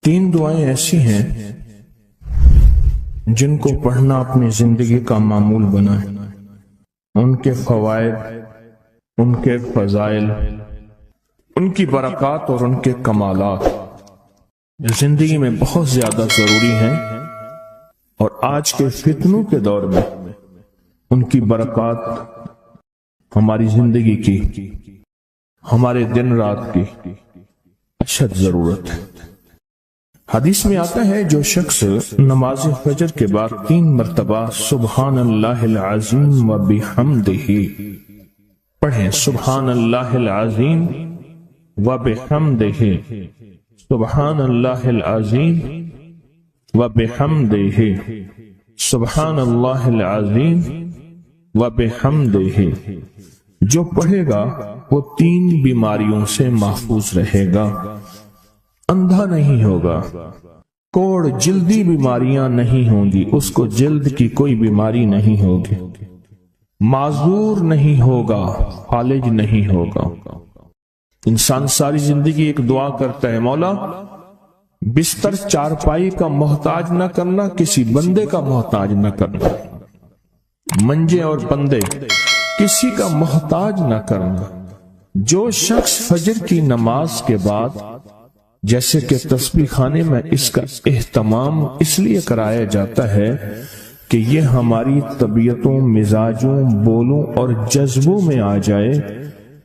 تین دعائیں ایسی ہیں جن کو پڑھنا اپنی زندگی کا معمول بنائے. ان کے فوائد، ان کے فضائل، ان کی برکات اور ان کے کمالات زندگی میں بہت زیادہ ضروری ہیں، اور آج کے فتنوں کے دور میں ان کی برکات ہماری زندگی کی، ہمارے دن رات کی اشد ضرورت ہے. حدیث میں آتا ہے جو شخص نماز فجر کے بعد 3 مرتبہ سبحان اللہ العظیم و بحمدہ پڑھیں، سبحان اللہ العظیم و بحمدہ، سبحان اللہ العظیم و بحمدہ، سبحان اللہ العظیم و بحمدہ، جو پڑھے گا وہ 3 بیماریوں سے محفوظ رہے گا. اندھا نہیں ہوگا، کوڑ جلدی بیماریاں نہیں ہوں گی، اس کو جلد کی کوئی بیماری نہیں ہوگی، معذور نہیں ہوگا، فالج نہیں ہوگا. انسان ساری زندگی ایک دعا کرتا ہے، مولا بستر چارپائی کا محتاج نہ کرنا، کسی بندے کا محتاج نہ کرنا، منجے اور بندے کسی کا محتاج نہ کرنا. جو شخص فجر کی نماز کے بعد، جیسے کہ تسبیح خانے میں اس کا اہتمام اس لیے کرایا جاتا ہے کہ یہ ہماری طبیعتوں، مزاجوں، بولوں اور جذبوں میں آ جائے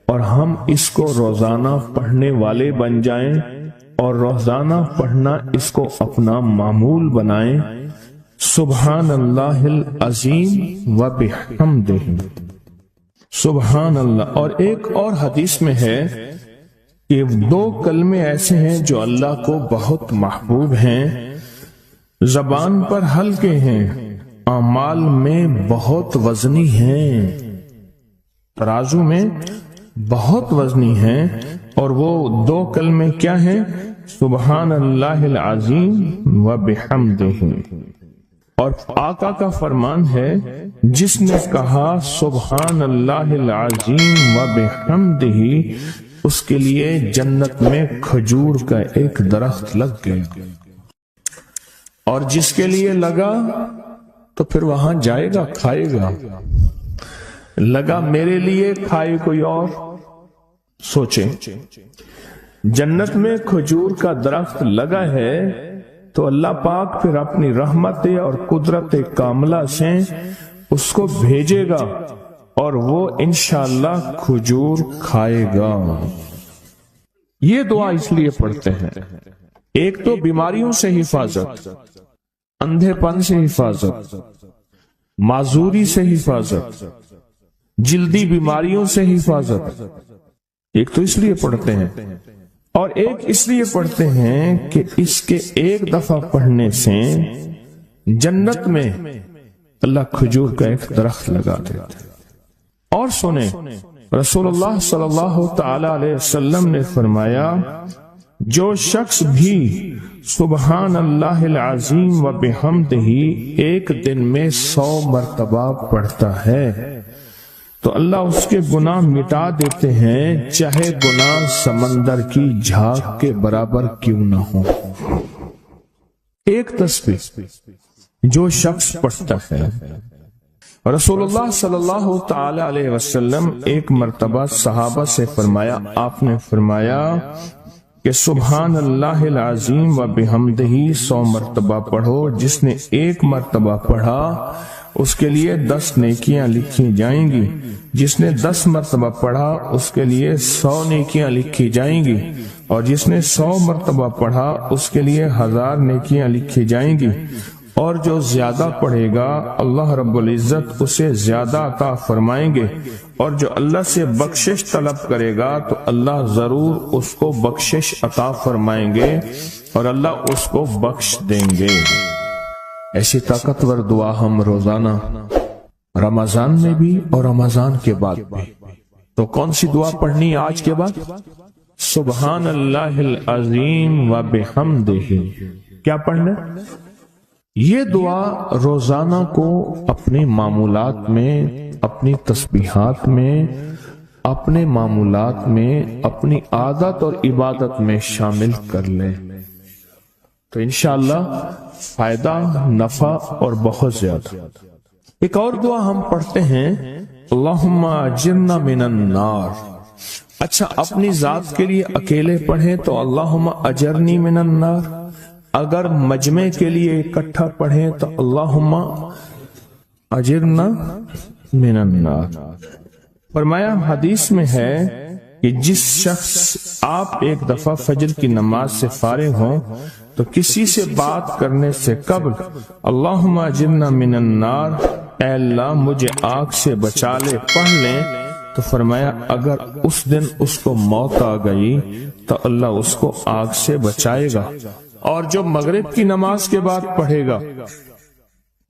اور ہم اس کو روزانہ پڑھنے والے بن جائیں اور روزانہ پڑھنا اس کو اپنا معمول بنائیں. سبحان اللہ العظیم و بحمدہ، سبحان اللہ. اور ایک اور حدیث میں ہے کہ 2 کلمے ایسے ہیں جو اللہ کو بہت محبوب ہیں، زبان پر ہلکے ہیں، اعمال میں بہت وزنی ہیں، ترازو میں بہت وزنی ہیں. اور وہ 2 کلمے کیا ہیں؟ سبحان اللہ العظیم و بحمدہ. اور آقا کا فرمان ہے، جس نے کہا سبحان اللہ العظیم و بحمدہ، اس کے لیے جنت میں کھجور کا ایک درخت لگ گیا، اور جس کے لیے لگا تو پھر وہاں جائے گا، کھائے گا. لگا میرے لیے، کھائے کوئی اور. سوچیں، جنت میں کھجور کا درخت لگا ہے تو اللہ پاک پھر اپنی رحمت اور قدرت کاملہ سے اس کو بھیجے گا اور وہ انشاءاللہ کھجور کھائے گا. یہ دعا اس لیے پڑھتے ہیں، ایک تو بیماریوں سے حفاظت، اندھے پن سے حفاظت، معذوری سے حفاظت، جلدی بیماریوں سے حفاظت. ایک تو اس لیے پڑھتے ہیں، اور ایک اس لیے پڑھتے ہیں کہ اس کے ایک دفعہ پڑھنے سے جنت میں اللہ کھجور کا ایک درخت لگا دیتا ہے. اور سنیں، رسول اللہ صلی اللہ تعالی علیہ وسلم نے فرمایا، جو شخص بھی سبحان اللہ العظیم و بحمدہ ایک دن میں 100 مرتبہ پڑھتا ہے تو اللہ اس کے گناہ مٹا دیتے ہیں، چاہے گناہ سمندر کی جھاگ کے برابر کیوں نہ ہو. ایک تسبیح جو شخص پڑھتا ہے. رسول اللہ صلی اللہ تعالی علیہ وسلم ایک مرتبہ صحابہ سے فرمایا، آپ نے فرمایا کہ سبحان اللہ العظیم و بحمدہ 100 مرتبہ پڑھو. جس نے 1 مرتبہ پڑھا اس کے لیے 10 نیکیاں لکھی جائیں گی، جس نے 10 مرتبہ پڑھا اس کے لیے 100 نیکیاں لکھی جائیں گی، اور جس نے 100 مرتبہ پڑھا اس کے لیے 1000 نیکیاں لکھی جائیں گی. اور جو زیادہ پڑھے گا اللہ رب العزت اسے زیادہ عطا فرمائیں گے، اور جو اللہ سے بخشش طلب کرے گا تو اللہ ضرور اس کو بخشش عطا فرمائیں گے اور اللہ اس کو بخش دیں گے. ایسی طاقتور دعا ہم روزانہ رمضان میں بھی اور رمضان کے بعد بھی. تو کون سی دعا پڑھنی آج کے بعد؟ سبحان اللہ العظیم و بحمدہ. کیا پڑھنا؟ یہ دعا روزانہ کو اپنے معمولات میں، اپنی تسبیحات میں، اپنے معمولات میں، اپنی عادت اور عبادت میں شامل کر لیں. تو انشاءاللہ فائدہ، نفع اور بہت زیادہ۔ ایک اور دعا ہم پڑھتے ہیں، اللہم اجرنا من النار۔ اچھا، اپنی ذات کے لیے اکیلے پڑھیں تو اللہم اجرنی من النار، اگر مجمع کے لیے اکٹھا پڑھیں تو اللہم اجرنا من النار۔ فرمایا حدیث میں ہے کہ جس شخص آپ ایک دفعہ فجر کی نماز سے فارغ ہوں تو کسی سے بات کرنے سے قبل اللہم اجرنا من النار، اے اللہ مجھے آگ سے بچا لے، پڑھ لیں تو فرمایا اگر اس دن اس کو موت آ گئی تو اللہ اس کو آگ سے بچائے گا۔ اور جو مغرب کی نماز کے بعد پڑھے گا،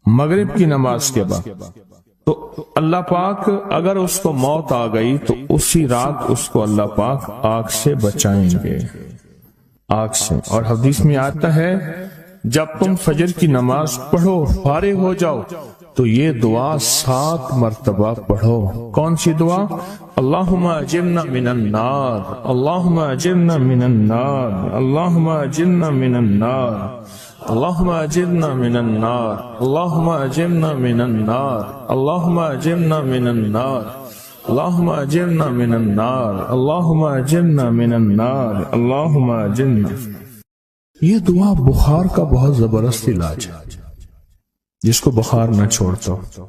مغرب کی نماز کے بعد، تو اللہ پاک اگر اس کو موت آ گئی تو اسی رات اس کو اللہ پاک آگ سے بچائیں گے، آگ سے۔ اور حدیث میں آتا ہے جب تم فجر کی نماز پڑھو، فارغ ہو جاؤ تو یہ دعا 7 مرتبہ پڑھو۔ کون سی دعا؟ اللہم اجرنا من النار، اللہم اجرنا من النار، اللہم اجرنا من النار، اللہم اجرنا من النار، اللہم اجرنا من النار، اللہم اجرنا من النار، اللہم اجرنا من النار، اللہم اجرنا من النار، اللہم اجرنا۔ یہ دعا بخار کا بہت زبردست علاج ہے، جس کو بخار نہ چھوڑتا ہو۔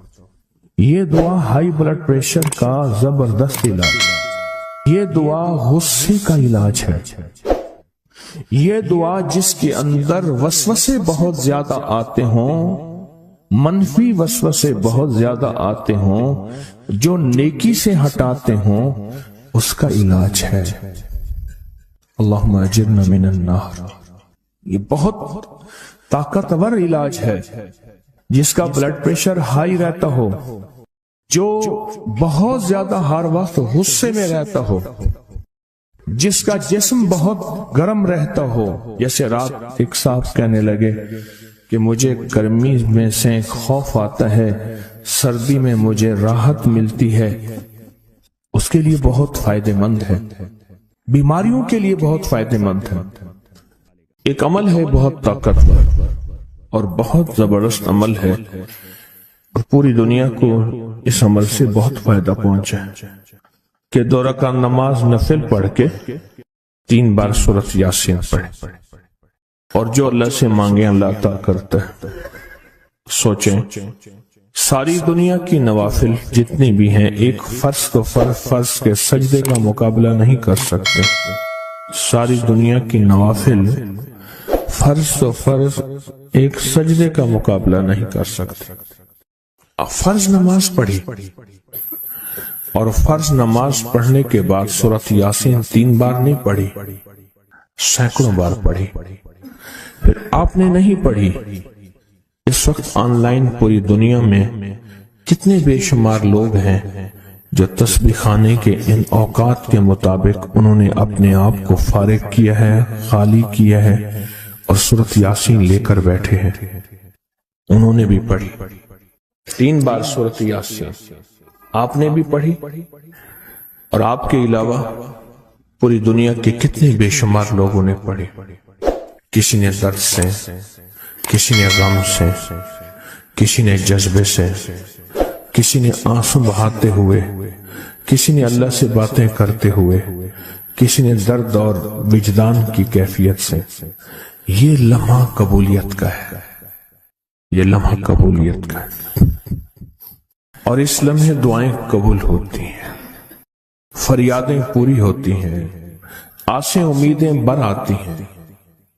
یہ دعا ہائی بلڈ پریشر کا زبردست علاج ہے۔ یہ دعا غصے کا علاج ہے۔ یہ دعا جس کے اندر وسوسے بہت زیادہ آتے ہوں، منفی وسوسے بہت زیادہ آتے ہوں، جو نیکی سے ہٹاتے ہوں، اس کا علاج ہے۔ اللہم اجرنا من النار، یہ بہت طاقتور علاج ہے۔ جس کا بلڈ پریشر ہائی رہتا ہو، جو بہت زیادہ ہر وقت غصے میں رہتا ہو، جس کا جسم بہت گرم رہتا ہو، جیسے رات ایک صاحب کہنے لگے کہ مجھے گرمی میں سے خوف آتا ہے، سردی میں مجھے راحت ملتی ہے، اس کے لیے بہت فائدہ مند ہے، بیماریوں کے لیے بہت فائدہ مند ہے۔ ایک عمل ہے بہت طاقتور اور بہت زبردست عمل ہے، اور پوری دنیا کو اس عمل سے بہت فائدہ پہنچا ہے کہ 2 رکعت نماز نفل پڑھ کے 3 بار سورۃ یاسین پڑھے، اور جو اللہ سے مانگے اللہ عطا کرتا ہے۔ سوچیں، ساری دنیا کی نوافل جتنی بھی ہیں ایک فرض تو فرض کے سجدے کا مقابلہ نہیں کر سکتے۔ ساری دنیا کی نوافل فرض تو فرض ایک سجدے کا مقابلہ نہیں کر سکتے۔ فرض نماز پڑھی، اور فرض نماز پڑھنے کے بعد سورۃ یاسین 3 بار نہیں پڑھی، سینکڑوں بار پڑھی۔ پھر آپ نے نہیں پڑھی، اس وقت آن لائن پوری دنیا میں کتنے بے شمار لوگ ہیں جو تسبیح خانے کے ان اوقات کے مطابق انہوں نے اپنے آپ کو فارغ کیا ہے، خالی کیا ہے، اور سورۃ یاسین لے کر بیٹھے ہیں۔ انہوں نے بھی پڑھی 3 بار سورۃ یاسین، آپ نے بھی پڑھی، اور آپ کے علاوہ پوری دنیا کے کتنے بے شمار لوگوں نے پڑھی۔ کسی نے درد سے، کسی نے غم سے، کسی نے جذبے سے، کسی نے آنسو بہاتے ہوئے، کسی نے اللہ سے باتیں کرتے ہوئے، کسی نے درد اور وجدان کی کیفیت سے۔ یہ لمحہ قبولیت کا ہے، یہ لمحہ قبولیت کا ہے، اور اس لمحے دعائیں قبول ہوتی ہیں، فریادیں پوری ہوتی ہیں، آسیں امیدیں بر آتی ہیں۔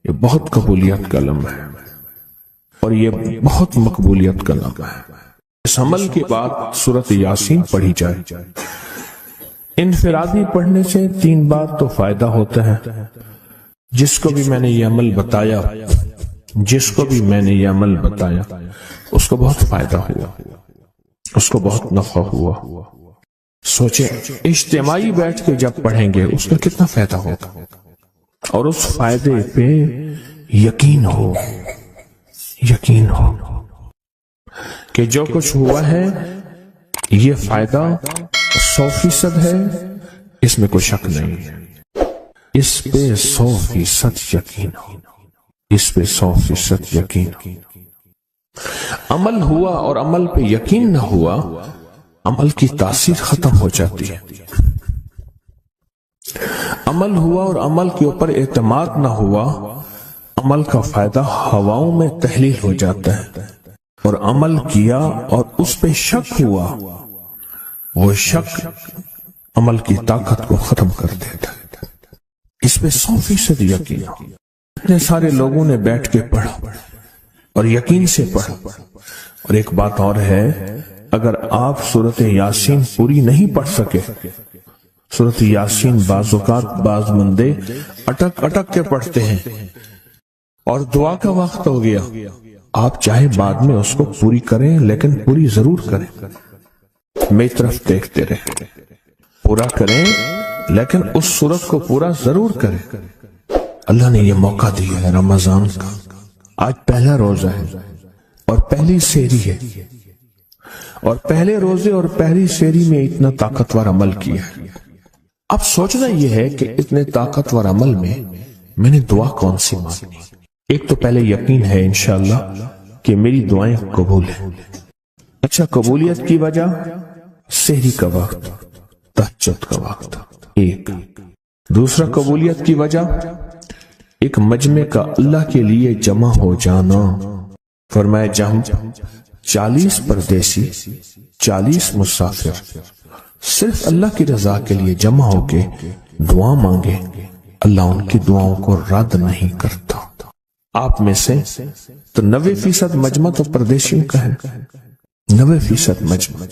یہ بہت قبولیت کا لمحہ ہے، اور یہ بہت مقبولیت کا لمحہ ہے۔ اس عمل کے بعد سورۃ یاسین پڑھی جائے۔ انفرادی پڑھنے سے 3 بار تو فائدہ ہوتا ہے۔ جس کو بھی میں نے یہ عمل بتایا، جس کو بھی میں نے یہ عمل بتایا، اس کو بہت فائدہ ہوا، اس کو بہت نفع ہوا۔ سوچیں، اجتماعی بیٹھ کے جب پڑھیں گے اس کا کتنا فائدہ ہوگا، اور اس فائدے پہ یقین ہو، یقین ہو کہ جو کچھ ہوا ہے یہ فائدہ 100% ہے، اس میں کوئی شک نہیں ہے، اس پہ 100% یقین ہو۔ اس پہ 100% یقین. عمل ہوا اور عمل پہ یقین نہ ہوا، عمل کی تاثیر ختم ہو جاتی ہے. عمل ہوا اور عمل کے اوپر اعتماد نہ ہوا، عمل کا فائدہ ہواؤں میں تحلیل ہو جاتا ہے. اور عمل کیا اور اس پہ شک ہوا، وہ شک عمل کی طاقت کو ختم کر دیتا ہے. اس پہ 100% یقین. اتنے سارے لوگوں نے بیٹھ کے پڑھا اور یقین سے پڑھا. اور ایک بات اور ہے، اگر آپ سورۃ یاسین پوری نہیں پڑھ سکے، سورۃ یاسین بعض اوقات بعض بندے اٹک اٹک کے پڑھتے ہیں اور دعا کا وقت ہو گیا، آپ چاہے بعد میں اس کو پوری کریں لیکن پوری ضرور کریں. میری طرف دیکھتے رہیں، پورا کریں لیکن اس سورت کو پورا ضرور کریں. اللہ نے یہ موقع دیا ہے رمضان کا. آج پہلا روزہ ہے اور پہلی سحری ہے، اور پہلے روزے اور پہلی سحری میں اتنا طاقتور عمل کیا ہے. اب سوچنا یہ ہے کہ اتنے طاقتور عمل میں نے دعا کون سی مانگنی. ایک تو پہلے یقین ہے انشاءاللہ کہ میری دعائیں قبول ہیں. اچھا، قبولیت کی وجہ سحری کا وقت، تہجد کا وقت. ایک دوسرا قبولیت کی وجہ ایک مجمع کا اللہ کے لیے جمع ہو جانا. فرمایا جہاں 40 پردیسی 40 مسافر صرف اللہ کی رضا کے لیے جمع ہو کے دعا مانگے، اللہ ان کی دعاؤں کو رد نہیں کرتا. آپ میں سے تو 90% مجمع تو پردیشیوں کا ہے، 90% مجمع.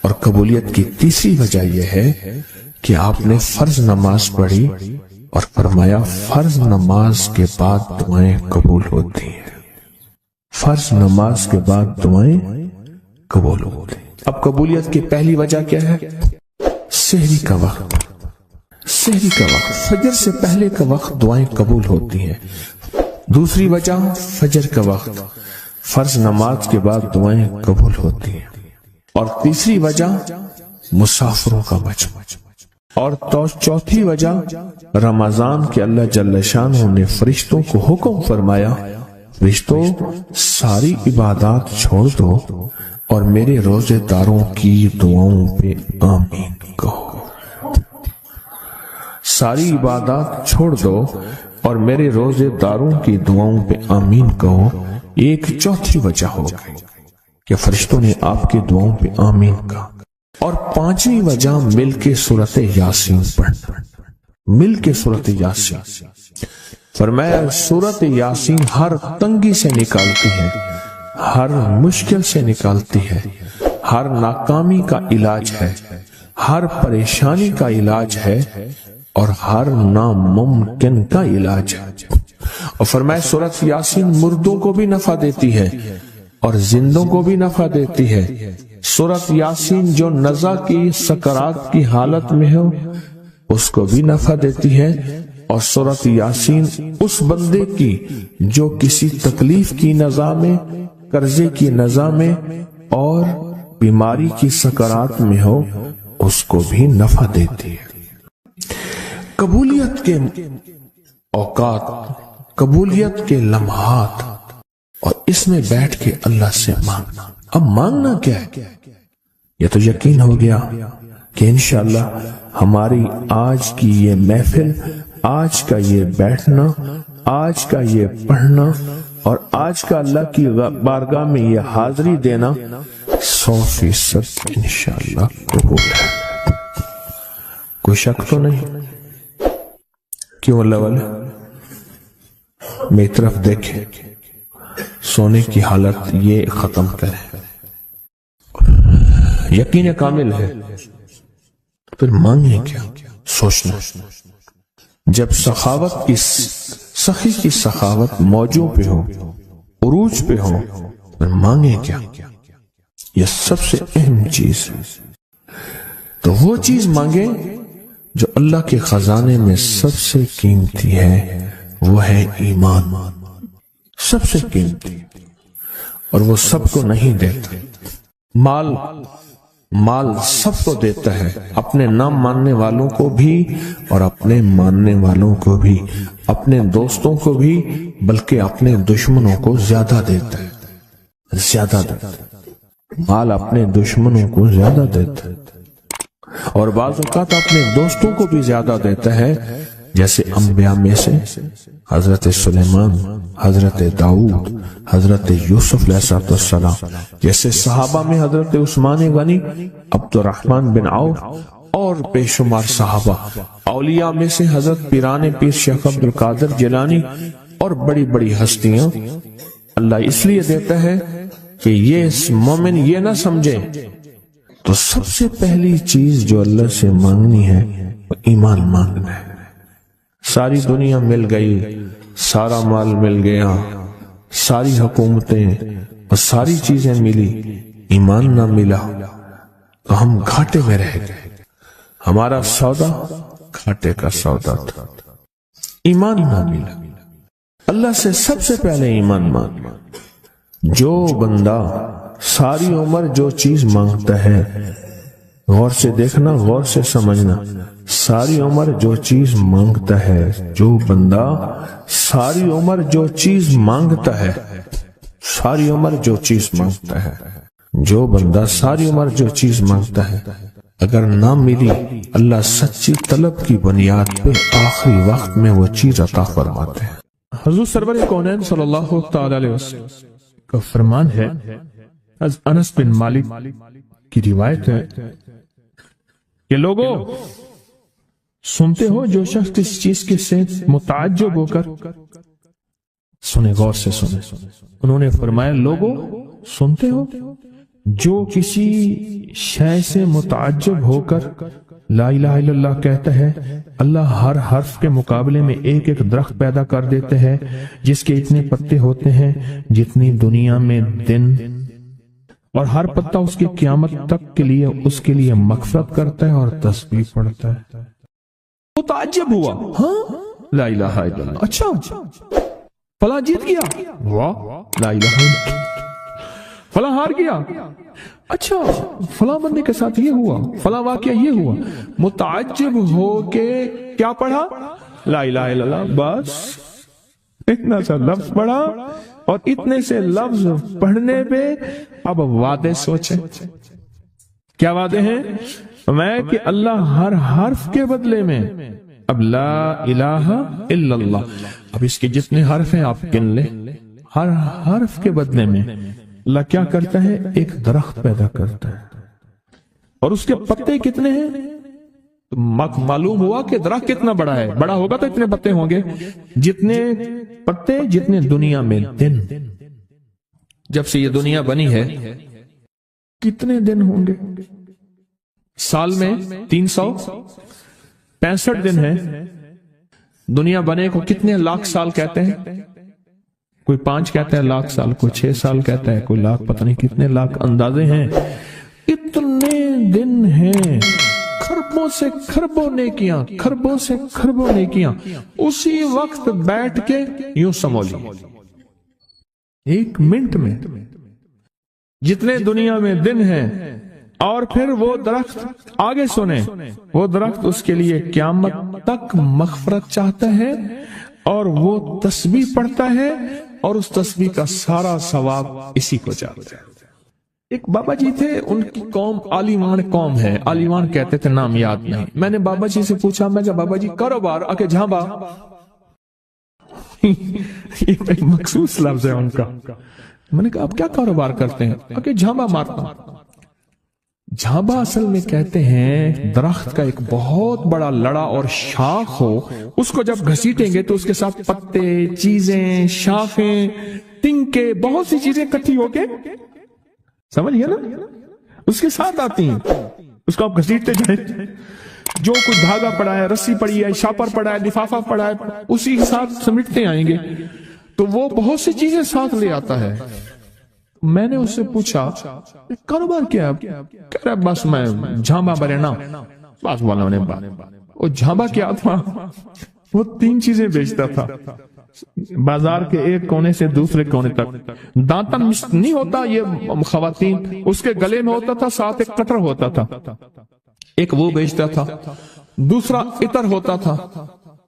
اور قبولیت کی تیسری وجہ یہ ہے کہ آپ نے فرض نماز پڑھی اور فرمایا فرض نماز کے بعد دعائیں قبول ہوتی ہیں. فرض نماز کے بعد دعائیں قبول ہوتی ہیں. اب قبولیت کی پہلی وجہ کیا ہے؟ سحری کا وقت. سحری کا وقت، فجر سے پہلے کا وقت دعائیں قبول ہوتی ہیں. دوسری وجہ فجر کا وقت، فرض نماز کے بعد دعائیں قبول ہوتی ہیں. اور تیسری وجہ مسافروں کا مجمع. اور چوتھی وجہ رمضان کے اللہ جل شانہ نے فرشتوں کو حکم فرمایا، فرشتوں ساری عبادات چھوڑ دو اور میرے روزے داروں کی دعاؤں پہ آمین کہو. ساری عبادات چھوڑ دو اور میرے روزے داروں کی دعاؤں پہ آمین کہو. ایک چوتھی وجہ ہو گئی کہ فرشتوں نے آپ کی دعاؤں پہ آمین کہا. اور پانچویں وجہ مل کے سورۃ یاسین پڑھنا. مل کے سورۃ یاسین. فرمایا سورۃ یاسین ہر تنگی سے نکالتی ہے، ہر مشکل سے نکالتی ہے، ہر ناکامی کا علاج ہے، ہر پریشانی کا علاج ہے، اور ہر ناممکن کا علاج ہے. اور فرمایا سورۃ یاسین مردوں کو بھی نفع دیتی ہے اور زندوں کو بھی نفع دیتی ہے. سورۃ یاسین جو نزع کی سکرات کی حالت میں ہو اس کو بھی نفع دیتی ہے. اور سورۃ یاسین اس بندے کی جو کسی تکلیف کی نزع میں، قرضے کی نزع میں اور بیماری کی سکرات میں ہو اس کو بھی نفع دیتی ہے. قبولیت کے اوقات، قبولیت کے لمحات، اور اس میں بیٹھ کے اللہ سے مانگنا. اب مانگنا کیا ہے؟ یہ تو یقین ہو گیا کہ انشاءاللہ ہماری آج کی یہ محفل، آج کا یہ بیٹھنا، آج کا یہ پڑھنا اور آج کا اللہ کی بارگاہ میں یہ حاضری دینا 100% انشاءاللہ قبول ہے. کوئی شک تو نہیں؟ کیوں اللہ والے میری طرف دیکھیں، سونے کی حالت یہ ختم کریں. یقین کامل ہے، پھر مانگیں کیا؟ سوچنا. جب سخاوت کی سخی کی سخاوت موجوں پہ ہو، عروج پہ ہو، پھر مانگیں کیا؟ یہ سب سے اہم چیز ہے. تو وہ چیز مانگیں جو اللہ کے خزانے میں سب سے قیمتی ہے، وہ ہے ایمان. سب سے قیمتی، اور وہ سب کو نہیں دیتا. مال مال سب کو دیتا ہے، اپنے نہ ماننے والوں کو بھی اور اپنے ماننے والوں کو بھی، اپنے دوستوں کو بھی، بلکہ اپنے دشمنوں کو زیادہ دیتا ہے، زیادہ دیتا ہے۔ مال اپنے دشمنوں کو زیادہ دیتا ہے اور بعض اوقات اپنے دوستوں کو بھی زیادہ دیتا ہے، جیسے انبیاء میں سے حضرت سلیمان، حضرت داؤد، حضرت یوسف علیہ السلام، جیسے صحابہ میں حضرت عثمان غنی، عبد الرحمن بن عوف اور بے شمار صحابہ، اولیاء میں سے حضرت پیران پیر شیخ عبد القادر جیلانی اور بڑی بڑی ہستیاں۔ اللہ اس لیے دیتا ہے کہ یہ مومن یہ نہ سمجھے، تو سب سے پہلی چیز جو اللہ سے مانگنی ہے وہ ایمان مانگنا ہے۔ ساری دنیا مل گئی، سارا مال مل گیا، ساری حکومتیں اور ساری چیزیں ملی، ایمان نہ ملا تو ہم گھاٹے میں رہ گئے۔ ہمارا سودا گھاٹے کا سودا تھا، ایمان نہ ملا۔ اللہ سے سب سے پہلے ایمان مانگنا۔ جو بندہ ساری عمر جو چیز مانگتا ہے، غور سے دیکھنا، غور سے سمجھنا، ساری عمر جو چیز مانگتا ہے، جو بندہ ساری عمر جو چیز مانگتا ہے، ساری عمر جو چیز مانگتا ہے، جو بندہ ساری عمر جو چیز مانگتا ہے، اگر نہ ملی، اللہ سچی طلب کی بنیاد پہ آخری وقت میں وہ چیز عطا فرماتے ہیں۔ حضور سرور کونین صلی اللہ تعالی علیہ وسلم کا فرمان ہے، از انس بن مالک کی روایت ہے کہ لوگوں سنتے ہو، جو شخص کسی چیز کے سے متعجب ہو کر سنے، غور سے سنے۔ انہوں نے فرمایا، لوگوں سنتے ہو، جو کسی شے سے متعجب ہو کر لا الہ الا اللہ کہتا ہے، اللہ ہر حرف کے مقابلے میں ایک ایک درخت پیدا کر دیتے ہیں جس کے اتنے پتے ہوتے ہیں جتنی دنیا میں دن، اور ہر پتہ اس کی قیامت تک کے لیے اس کے لیے مغفرت کرتا ہے اور تسبیح پڑھتا ہے۔ متعجب ہوا، ہاں لا الہ الا اللہ، اچھا فلاں جیت گیا، واہ لا الہ الا اللہ، فلاں ہار گیا، اچھا فلاں بندے کے ساتھ یہ ہوا، فلاں واقعہ یہ ہوا۔ متعجب ہو کے کیا پڑھا؟ لا الہ الا اللہ، بس اتنا سا لفظ پڑھا، اور اتنے سے لفظ پڑھنے پہ اب وعدے سوچیں، کیا وعدے ہیں؟ میں کہ اللہ ہر حرف کے بدلے میں، اب لا الہ الا اللہ، اب اس کے جتنے حرف ہیں آپ گن لیں، ہر حرف کے بدلے میں اللہ کیا کرتا ہے؟ ایک درخت پیدا کرتا ہے، اور اس کے پتے کتنے ہیں؟ معلوم ہوا کہ درخت کتنا بڑا ہے، بڑا ہوگا تو اتنے پتے ہوں گے، جتنے پتے جتنے دنیا میں دن۔ جب سے یہ دنیا بنی ہے کتنے دن ہوں گے؟ سال میں 365 دن ہے۔ دنیا بنے کو کتنے لاکھ سال کہتے ہیں؟ کوئی 5 کہتا ہے لاکھ سال، کوئی 6 سال کہتا ہے، کوئی لاکھ، پتہ نہیں کتنے لاکھ اندازے ہیں۔ اتنے دن ہیں، خربوں سے خربوں نیکیاں، خربوں سے خربوں نیکیاں اسی وقت بیٹھ کے یوں سمولی، ایک منٹ میں جتنے دنیا میں دن ہیں۔ اور پھر وہ درخت، آگے سنیں، وہ درخت اس کے لیے قیامت تک مغفرت چاہتا ہے، اور وہ تسبیح پڑھتا ہے، اور اس تسبیح کا سارا ثواب اسی کو جاتا ہے۔ ایک بابا جی تھے، ان کی قوم عالیمان قوم ہے، عالیمان کہتے تھے، نام یاد نہیں۔ میں نے بابا جی سے پوچھا، میں کہا بابا جی کاروبار؟ آکے جھانبا، یہ ایک مخصوص لفظ ہے ان کا۔ میں نے کہا آپ کیا کاروبار کرتے ہیں؟ آکے جھانبا مارتا ہوں۔ جھانبا اصل میں کہتے ہیں درخت کا ایک بہت بڑا لڑا اور شاخ ہو، اس کو جب گھسیٹیں گے تو اس کے ساتھ پتے، چیزیں، شاخیں، تنکے، بہت سی چیزیں اکٹھی ہو کے، سمجھ گیا نا، اس کے ساتھ آتی ہیں۔ اس کو آپ گھسیٹتے جائیں، جو کچھ دھاگا پڑا ہے، رسی پڑی ہے، شاپر پڑا ہے، لفافہ پڑا ہے، اسی کے ساتھ سمیٹتے آئیں گے، تو وہ بہت سی چیزیں ساتھ لے آتا ہے۔ میں نے اس سے پوچھا کاروبار کیا ہے؟ کہہ رہا بس میں جھانبا برینا، بس والا نے بات، وہ جھانبا کیا تھا؟ وہ 3 چیزیں بیچتا تھا۔ بازار کے ایک کونے سے دوسرے کونے تک. دانتن نہیں ہوتا یہ خواتین، اس کے گلے میں ہوتا تھا، ساتھ ایک قطر ہوتا تھا، ایک وہ بیچتا تھا. دوسرا عطر ہوتا تھا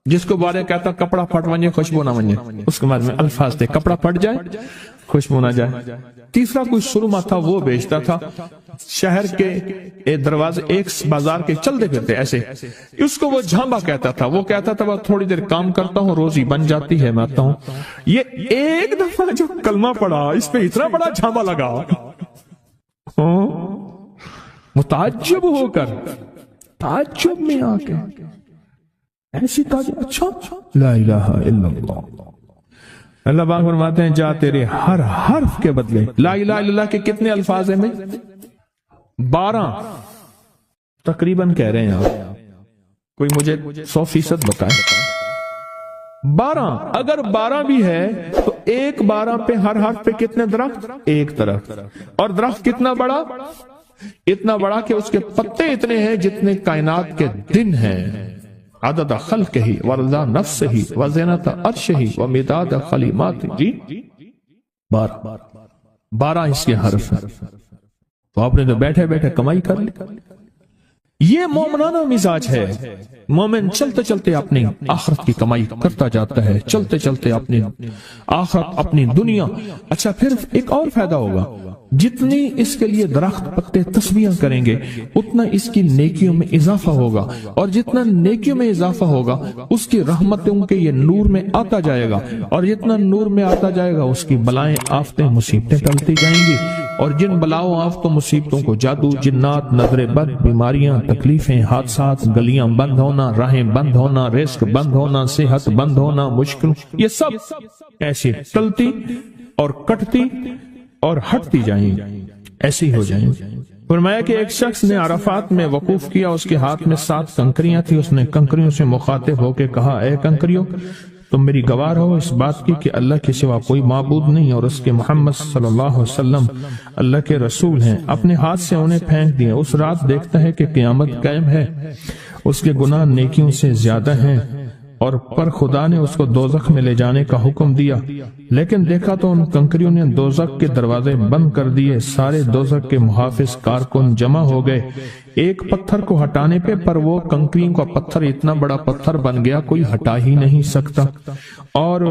جس کو بارے کہتا کپڑا پھٹ ونجے خوشبو نہ ونجے، اس کے بعد میں الفاظ تھے کپڑا پھٹ جائے خوشبو نہ جائے. تیسرا کوئی سرما تھا وہ بیچتا تھا. شہر کے دروازے ایک بازار کے چلتے پھرتے ایسے، اس کو وہ جھامبا کہتا تھا. وہ کہتا تھا تھوڑی دیر کام کرتا ہوں روزی بن جاتی ہے میں آتا ہوں. یہ ایک دفعہ جو کلمہ پڑا اس پہ اتنا بڑا جھامبا لگا، متعجب ہو کر تعجب میں آ کے ایسی تعجب، اچھا لا الہ الا اللہ. اللہ پاک فرماتے ہیں جا تیرے ہر حرف کے بدلے. لا الہ الا اللہ کے کتنے الفاظ ہیں میں؟ 12 تقریباً کہہ رہے ہیں آپ، کوئی مجھے 100% بتائے. 12 اگر 12 بھی ہے تو ایک 12 پہ ہر حرف پہ کتنے درخت؟ ایک درخت. اور درخت کتنا بڑا؟ اتنا بڑا کہ اس کے پتے اتنے ہیں جتنے کائنات کے دن ہیں. عدد خلقہ ورضا نفسہ وزینت عرشہ ومداد کلماتہ. جی 12 اس کے حرف ہیں. تو آپ نے تو بیٹھے بیٹھے کمائی کر لی. یہ مومنانہ مزاج ہے. مومن چلتے چلتے اپنی آخرت کی کمائی کرتا جاتا ہے، چلتے چلتے اپنی آخرت اپنی دنیا. اچھا پھر ایک اور فائدہ ہوگا، جتنی اس کے لیے درخت پتے تسبیحاں کریں گے اتنا اس کی نیکیوں میں اضافہ ہوگا، اور جتنا نیکیوں میں اضافہ ہوگا اس کی رحمتوں کے یہ نور میں آتا جائے گا، اور جتنا نور میں آتا جائے گا اس کی بلائیں آفتیں مصیبتیں ٹلتی جائیں گی. اور جن بلاؤں آفتوں مصیبتوں کو جادو جنات نظر بد بیماریاں تکلیفیں حادثات گلیاں بند ہونا راہیں بند ہونا رزق بند ہونا صحت بند ہونا مشکل، یہ سب ایسی ٹلتی اور کٹتی اور ہٹتی جائیں، ایسی ہو جائیں. فرمایا کہ ایک شخص نے عرفات میں وقوف کیا، اس کے ہاتھ میں 7 کنکریاں تھی. اس نے کنکریوں سے مخاطب ہو کے کہا اے کنکریوں تم میری گواہ ہو اس بات کی کہ اللہ کے سوا کوئی معبود نہیں اور اس کے محمد صلی اللہ علیہ وسلم اللہ کے رسول ہیں. اپنے ہاتھ سے انہیں پھینک دیا. اس رات دیکھتا ہے کہ قیامت قائم ہے، اس کے گناہ نیکیوں سے زیادہ ہیں، اور پر خدا نے اس کو دوزخ میں لے جانے کا حکم دیا. لیکن دیکھا تو ان کنکریوں نے دوزخ کے دروازے بند کر دیے. سارے دوزخ کے محافظ کارکن جمع ہو گئے ایک پتھر کو ہٹانے پہ، پر وہ کنکریوں کا پتھر اتنا بڑا پتھر بن گیا کوئی ہٹا ہی نہیں سکتا، اور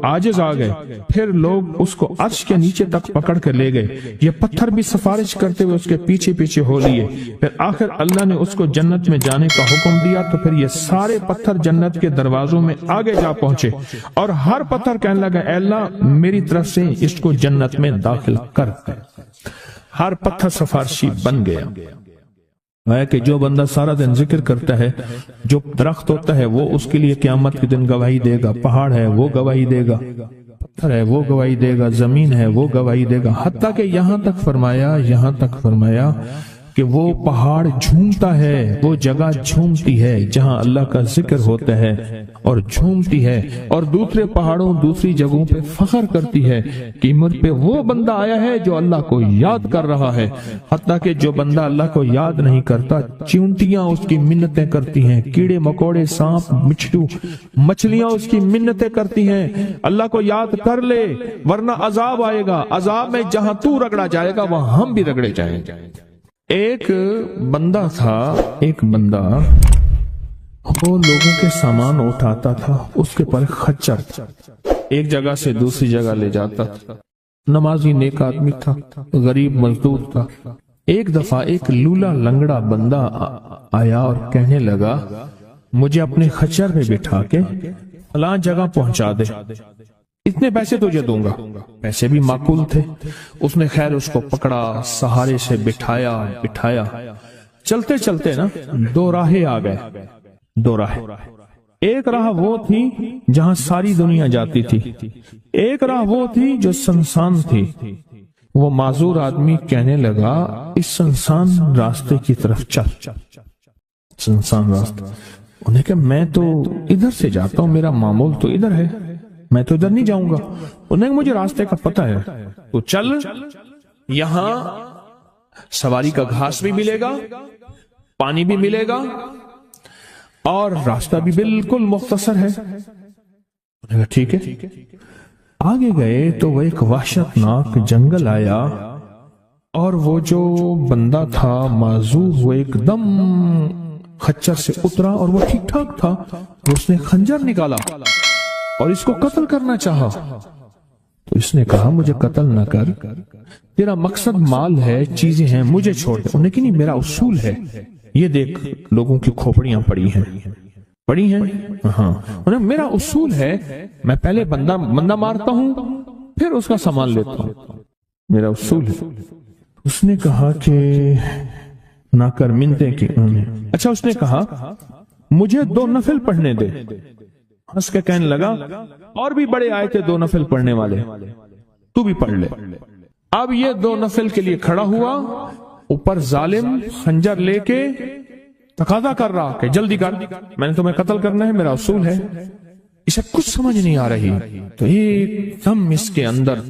عاجز آ گئے. پھر لوگ اس کو عرش کے نیچے تک پکڑ کر لے گئے. یہ پتھر بھی سفارش کرتے ہوئے اس کے پیچھے پیچھے ہو لیے. پھر آخر اللہ نے اس کو جنت میں جانے کا حکم دیا، تو پھر یہ سارے پتھر جنت کے دروازوں میں آگے جا پہنچے، اور ہر پتھر کہنے لگا اے اللہ میری طرف سے اس کو جنت میں داخل کر. ہر پتھر سفارشی بن گیا. ہے کہ جو بندہ سارا دن ذکر کرتا ہے، جو درخت ہوتا ہے وہ اس کے لیے قیامت کے دن گواہی دے گا، پہاڑ ہے وہ گواہی دے گا، پتھر ہے وہ گواہی دے گا، زمین ہے وہ گواہی دے گا. حتیٰ کہ یہاں تک فرمایا کہ وہ پہاڑ جھومتا ہے، وہ جگہ جھومتی ہے جہاں اللہ کا ذکر ہوتا ہے اور جھومتی ہے، اور دوسرے پہاڑوں دوسری جگہوں پہ فخر کرتی ہے کہ مجھ پہ وہ بندہ آیا ہے جو اللہ کو یاد کر رہا ہے. حتیٰ کہ جو بندہ اللہ کو یاد نہیں کرتا چیونٹیاں اس کی منتیں کرتی ہیں، کیڑے مکوڑے سانپ مچھلو مچھلیاں اس کی منتیں کرتی ہیں اللہ کو یاد کر لے ورنہ عذاب آئے گا. عذاب میں جہاں تو رگڑا جائے گا وہاں ہم بھی رگڑے جائیں گے. ایک بندہ تھا، وہ لوگوں کے سامان اٹھاتا تھا، اس کے پر خچر ایک جگہ سے دوسری جگہ لے جاتا تھا. نمازی نیک آدمی تھا، غریب مزدور تھا. ایک دفعہ ایک لولا لنگڑا بندہ آیا اور کہنے لگا مجھے اپنے خچر پہ بٹھا کے فلاں جگہ پہنچا دے، اتنے پیسے تجھے دوں گا. پیسے بھی معقول تھے. اس نے خیر اس کو پکڑا، سہارے سے بٹھایا. چلتے چلتے نا 2 راہیں آ گئے. 2 راہیں، ایک راہ وہ تھی جہاں ساری دنیا جاتی تھی، ایک راہ وہ تھی جو سنسان تھی. وہ معذور آدمی کہنے لگا اس سنسان راستے کی طرف چل. سنسان راستہ. انہیں کہ میں تو ادھر سے جاتا ہوں، میرا معمول تو ادھر ہے، میں تو ادھر نہیں جاؤں گا. انہیں مجھے راستے کا پتہ ہے، تو چل، یہاں سواری کا گھاس بھی ملے گا، پانی بھی ملے گا، اور راستہ بھی بالکل مختصر ہے. کہا ٹھیک ہے۔ آگے گئے تو وہ ایک وحشتناک جنگل آیا، اور وہ جو بندہ تھا معذور وہ ایک دم خچر سے اترا اور وہ ٹھیک ٹھاک تھا، اس نے خنجر نکالا اور اس کو قتل کرنا چاہا۔ تو اس نے کہا مجھے قتل نہ کر، تیرا مقصد مال ہے، چیزیں ہیں، مجھے چھوڑ دے۔ انہوں نے کہا نہیں، میرا اصول ہے، یہ دیکھ لوگوں کی کھوپڑیاں پڑی ہیں ہاں، میرا اصول ہے میں پہلے بندہ مارتا ہوں پھر اس کا سامان لیتا ہوں، میرا اصول ہے۔ اس نے کہا کہ نہ کر منتے کی۔ اچھا، اس نے کہا مجھے 2 نفل پڑھنے دے۔ ہنس کے کہنے لگا اور بھی بڑے آئے تھے 2 نفل پڑھنے والے، تو بھی پڑھ لے۔ اب یہ 2 نفل کے لیے کھڑا ہوا، اوپر ظالم خنجر لے کے تقاضا کر رہا کہ جلدی کر، میں نے تمہیں قتل کرنا ہے، میرا اصول ہے۔ اسے کچھ سمجھ نہیں آ رہی، تو ایک دم اس کے اندر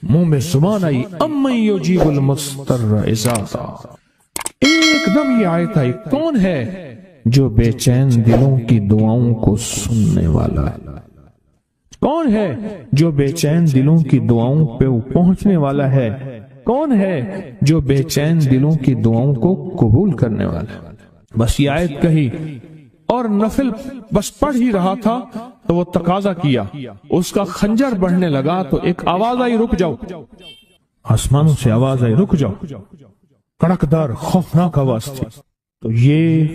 منہ میں زبان آئی، امن یجیب المضطر اذا دعا۔ ایک دم یہ آیت آئی، کون ہے جو بے چین دلوں کی دعاؤں کو سننے والا ہے؟ کون ہے جو بے چین دلوں کی دعاؤں پہ پہنچنے والا ہے؟ کون ہے جو بے چین دلوں کی دعاؤں کو قبول کرنے والا ہے؟ بس یہ آیت کہی اور نفل بس پڑھ ہی رہا تھا تو وہ تقاضا کیا، اس کا خنجر بڑھنے لگا تو ایک آواز آئی، رک جاؤ۔ آسمانوں سے آواز آئی، رک جاؤ، کڑکدار خوفناک آواز تھی۔ تو یہ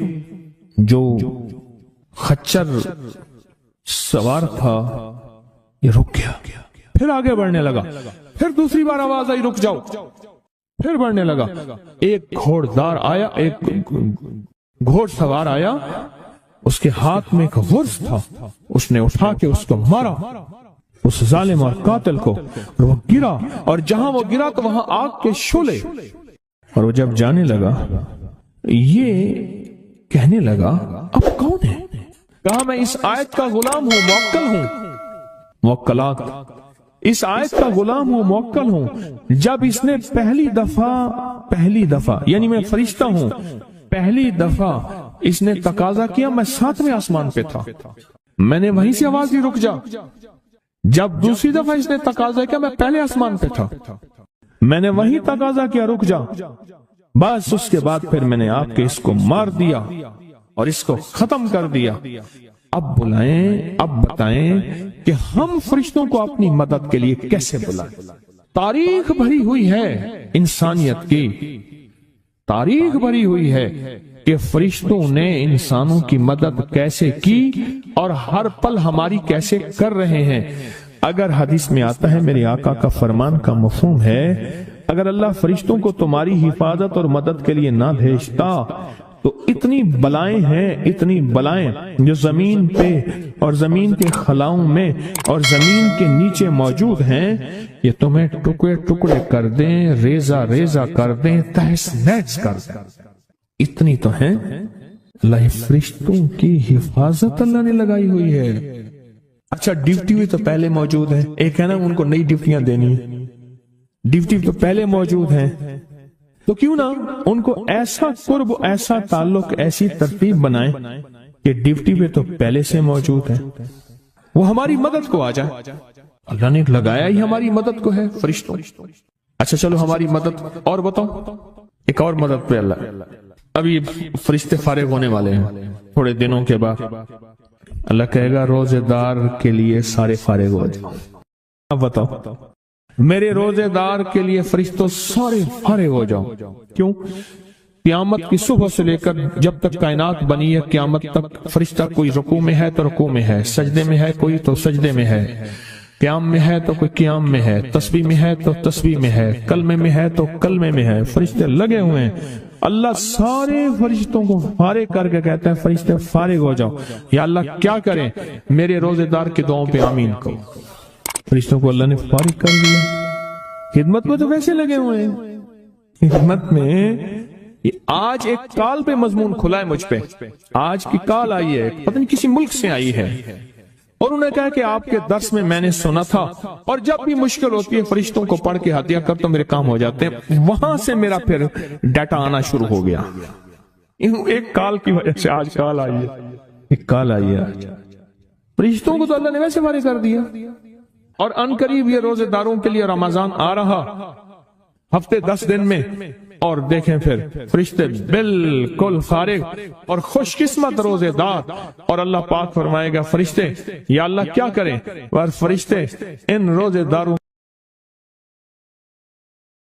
جو خچر سوار تھا یہ رک گیا، پھر آگے بڑھنے لگا، پھر دوسری بار آواز آئی، رک جاؤ، پھر بڑھنے لگا۔ ایک گھوڑدار آیا، ایک گھوڑ سوار آیا، اس کے ہاتھ میں ایک غرض تھا، اس نے اٹھا کے اس کو مارا، اس ظالم اور قاتل کو، اور وہ گرا، اور جہاں وہ گرا تو وہاں آگ کے شعلے۔ اور وہ جب جانے لگا یہ کہنے لگا اب کون ہے؟ کہا میں اس آیت کا غلام ہوں، موکل ہوں، موکلات، اس آیت کا غلام ہوں، موکل ہوں۔ جب اس نے پہلی دفعہ یعنی میں فرشتہ ہوں، پہلی دفعہ اس نے تقاضا کیا، میں 7ویں آسمان پہ تھا، میں نے وہیں سے آواز دی رک جا۔ جب دوسری دفعہ اس نے تقاضا کیا، میں پہلے آسمان پہ تھا، میں نے وہیں تقاضا کیا رک جا۔ بس اس کے بعد پھر میں نے آپ کے اس کو مار دیا اور اس کو ختم کر دیا۔ اب بلائیں، اب بتائیں کہ ہم فرشتوں کو اپنی مدد کے لیے کیسے بلائیں؟ تاریخ بھری ہوئی ہے انسانیت کی، تاریخ بھری ہوئی ہے کہ فرشتوں نے انسانوں کی مدد کیسے کی اور ہر پل ہماری کیسے کر رہے ہیں۔ اگر حدیث میں آتا ہے، میرے آقا کا فرمان کا مفہوم ہے، اگر اللہ فرشتوں کو تمہاری حفاظت اور مدد کے لیے نہ بھیجتا تو اتنی بلائیں ہیں، اتنی بلائیں جو زمین پہ اور زمین کے خلاؤں میں اور زمین کے نیچے موجود ہیں، یہ تمہیں ٹکڑے ٹکڑے کر دیں، ریزہ ریزہ کر دیں، تہس نہس کر دیں۔ اتنی تو ہیں، اللہ فرشتوں کی حفاظت اللہ نے لگائی ہوئی ہے۔ اچھا، ڈیوٹی بھی تو پہلے موجود ہے، ایک ہے نا ان کو نئی ڈیوٹیاں دینی ہیں، ڈیوٹی تو پہلے موجود ہیں، تو کیوں نہ ان کو ایسا قرب، ایسا تعلق، ایسی ترتیب بنائیں کہ ڈیوٹی پہ تو پہلے سے موجود ہے، وہ ہماری مدد کو آ جائے۔ اللہ نے لگایا ہی ہماری مدد کو ہے فرشتوں۔ اچھا چلو ہماری مدد اور بتاؤ، ایک اور مدد پہ اللہ، ابھی فرشتے فارغ ہونے والے ہیں تھوڑے دنوں کے بعد، اللہ کہے گا روزے دار کے لیے سارے فارغ ہو جاؤ۔ اب بتاؤ، میرے روزے دار کے لیے فرشتوں سارے فارغ ہو جاؤ۔ کیوں؟ قیامت کی صبح سے لے کر جب تک کائنات بنی ہے قیامت تک فرشتہ کوئی رکوع میں ہے تو رکوع میں ہے، سجدے میں ہے کوئی تو سجدے میں ہے، قیام میں ہے تو کوئی قیام میں ہے، تسبیح میں ہے تو تسبیح میں ہے، کلمے میں ہے تو کلمے میں ہے، فرشتے لگے ہوئے ہیں۔ اللہ سارے فرشتوں کو فارغ کر کے کہتے ہیں فرشتے فارغ ہو جاؤ۔ یا اللہ کیا کریں؟ میرے روزے دار کی دعاؤں پہ آمین کہو۔ فرشتوں کو اللہ نے فارغ کر دیا، خدمت میں تو ویسے لگے ہوئے ہیں، خدمت میں۔ آج ایک کال پہ مضمون کھلا ہے مجھ پہ، آج کی کال آئی ہے، پتہ نہیں کسی ملک سے آئی ہے، اور انہوں نے کہا کہ آپ کے درس میں میں نے سنا تھا، اور جب بھی مشکل ہوتی ہے فرشتوں کو پڑھ کے ہدیہ کر تو میرے کام ہو جاتے ہیں۔ وہاں سے میرا پھر ڈیٹا آنا شروع ہو گیا، ایک کال کی وجہ سے آج کال آئی ہے، ایک کال آئی ہے۔ فرشتوں کو تو اللہ نے ویسے فارغ کر دیا، اور ان قریب یہ روزے داروں کے لیے رمضان آ رہا، ہفتے 10 دن میں، اور دیکھیں پھر فرشتے بالکل فارغ اور خوش قسمت روزے دار، اور اللہ پاک فرمائے گا فرشتے یا اللہ کیا کریں، اور فرشتے ان روزے داروں